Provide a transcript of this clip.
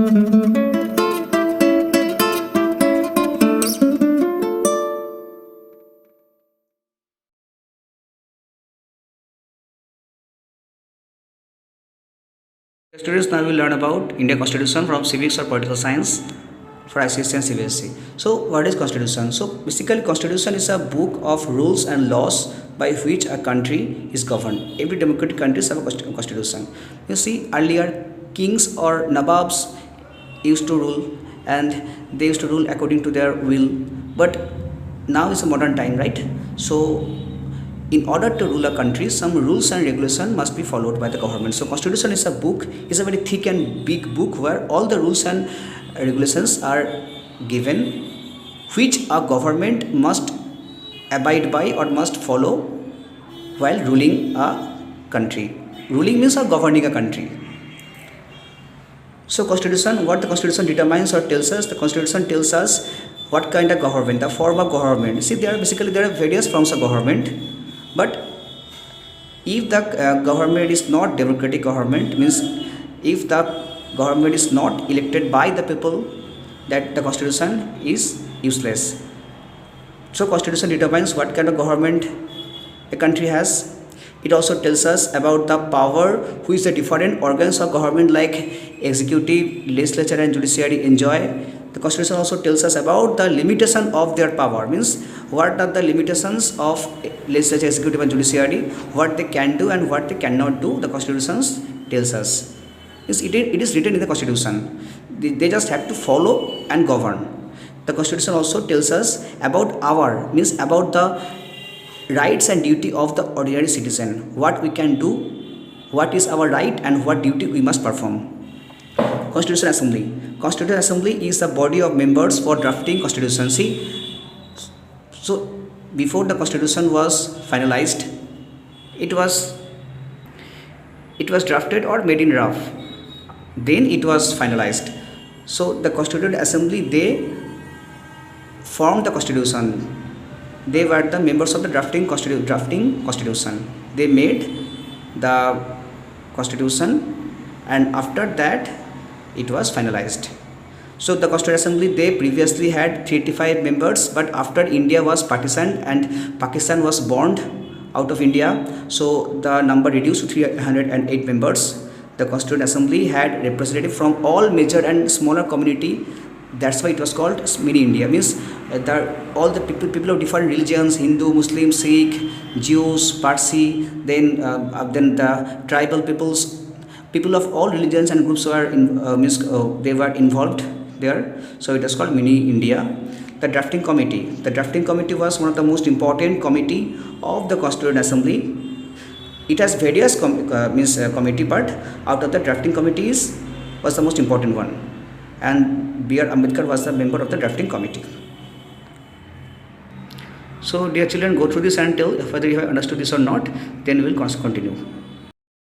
Students, now we will learn about India Constitution from civics or political science for ICSE and CBSE. So what is Constitution? So basically Constitution is a book of rules and laws by which a country is governed. Every democratic country has a constitution. You see, earlier kings or nababs used to rule, and they used to rule according to their will. But now is a modern time, right? So in order to rule a country, some rules and regulation must be followed by the government. So constitution is a book, is a very thick and big book where all the rules and regulations are given, which a government must abide by or must follow while ruling a country. Ruling means governing a country. So constitution, what the constitution determines or tells us, the constitution tells us what kind of government, the form of government. See, there are various forms of government. But if the government is not democratic government, means if the government is not elected by the people, that the constitution is useless. So constitution determines what kind of government a country has. It also tells us about the power which the different organs of government like executive, legislature and judiciary enjoy. The constitution also tells us about the limitation of their power, means what are the limitations of legislature, executive and judiciary, what they can do and what they cannot do. The constitution tells us. It is written in the constitution. They just have to follow and govern. The constitution also tells us about about the rights and duty of the ordinary citizen, what we can do, what is our right and what duty we must perform. Constitutional Assembly. Constitutional Assembly is the body of members for drafting constitution. See, so before the constitution was finalized, it was drafted or made in draft. Then it was finalized. So the Constitutional Assembly, they formed the constitution. They were the members of the drafting constitution. They made the constitution, and after that it was finalized. So the Constitutional Assembly, they previously had 385 members, but after India was partitioned and Pakistan was born out of India, so the number reduced to 308 members. The Constitutional Assembly had representatives from all major and smaller community. That's why it was called mini India, means all the people of different religions, Hindu, Muslim, Sikh, Jews, Parsi, then the tribal people of all religions and groups were they were involved there. So it was called mini India. The drafting committee was one of the most important committee of the Constitutional Assembly. It has various committee, but out of the drafting committees was the most important one, and B.R. Ambedkar was the member of the drafting committee. So dear children, go through this and tell whether you have understood this or not, then we will continue.